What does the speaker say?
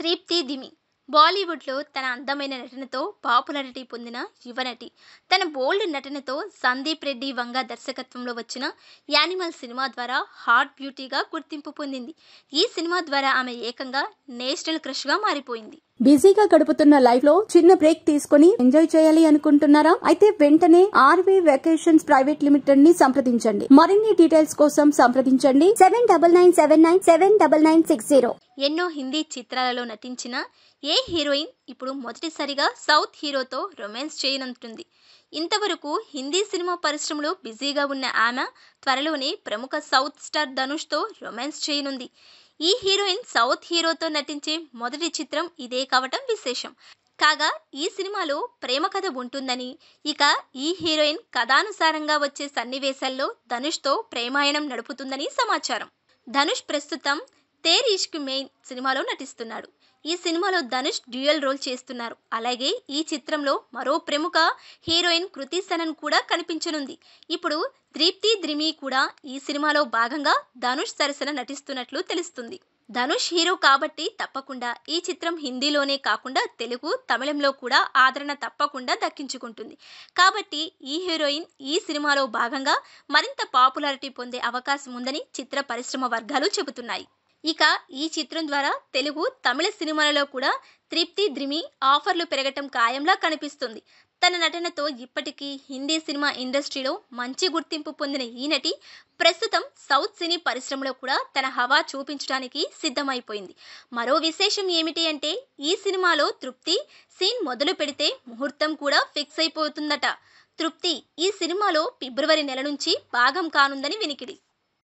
త్రిప్తి దిమి బాలీవుడ్లో తన అందమైన నటనతో పాపులారిటీ పొందిన యువనటి. తన బోల్డ్ నటనతో సందీప్ రెడ్డి వంగ దర్శకత్వంలో వచ్చిన యానిమల్ సినిమా ద్వారా హాట్ బ్యూటీగా గుర్తింపు పొందింది. ఈ సినిమా ద్వారా ఆమె ఏకంగా నేషనల్ క్రష్గా మారిపోయింది. బిజీగా గడుపుతున్న లైఫ్ లో చిన్న బ్రేక్ తీసుకుని ఎంజాయ్ చేయాలి అనుకుంటున్నారా? అయితే వెంటనే ఆర్వీ వెకేషన్స్ ప్రైవేట్ లిమిటెడ్ ని సంప్రదించండి. మరిన్ని డీటెయిల్స్ కోసం సంప్రదించండి 7997979960. ఎన్నో హిందీ చిత్రాలలో నటించిన ఏ హీరోయిన్ ఇప్పుడు మొదటిసారిగా సౌత్ హీరోతో రొమాన్స్ చేయనుంటుంది. ఇంతవరకు హిందీ సినిమా పరిశ్రమలో బిజీగా ఉన్న ఆమె త్వరలోనే ప్రముఖ సౌత్ స్టార్ ధనుష్తో రొమాన్స్ చేయనుంది. ఈ హీరోయిన్ సౌత్ హీరోతో నటించే మొదటి చిత్రం ఇదే కావటం విశేషం. కాగా ఈ సినిమాలో ప్రేమ కథ ఉంటుందని, ఇక ఈ హీరోయిన్ కథానుసారంగా వచ్చే సన్నివేశాల్లో ధనుష్తో ప్రేమాయణం నడుపుతుందని సమాచారం. ధనుష్ ప్రస్తుతం తేర్ ఇష్క్ మెయిన్ సినిమాలో నటిస్తున్నాడు. ఈ సినిమాలో ధనుష్ డ్యూయల్ రోల్ చేస్తున్నారు. అలాగే ఈ చిత్రంలో మరో ప్రముఖ హీరోయిన్ కృతి సనన్ కూడా కనిపించనుంది. ఇప్పుడు త్రిప్తి దిమి కూడా ఈ సినిమాలో భాగంగా ధనుష్ సరసన నటిస్తున్నట్లు తెలుస్తుంది. ధనుష్ హీరో కాబట్టి తప్పకుండా ఈ చిత్రం హిందీలోనే కాకుండా తెలుగు, తమిళంలో కూడా ఆదరణ తప్పకుండా దక్కించుకుంటుంది. కాబట్టి ఈ హీరోయిన్ ఈ సినిమాలో భాగంగా మరింత పాపులారిటీ పొందే అవకాశం ఉందని చిత్ర పరిశ్రమ వర్గాలు చెబుతున్నాయి. ఇక ఈ చిత్రం ద్వారా తెలుగు, తమిళ సినిమాలలో కూడా త్రిప్తి దిమి ఆఫర్లు పెరగటం ఖాయంలా కనిపిస్తుంది. తన నటనతో ఇప్పటికీ హిందీ సినిమా ఇండస్ట్రీలో మంచి గుర్తింపు పొందిన ఈ నటి ప్రస్తుతం సౌత్ సినీ పరిశ్రమలో కూడా తన హవా చూపించడానికి సిద్ధమైపోయింది. మరో విశేషం ఏమిటి అంటే ఈ సినిమాలో తృప్తి సీన్ మొదలు పెడితే ముహూర్తం కూడా ఫిక్స్ అయిపోతుందట. తృప్తి ఈ సినిమాలో ఫిబ్రవరి నెల నుంచి భాగం కానుందని వినికిడి.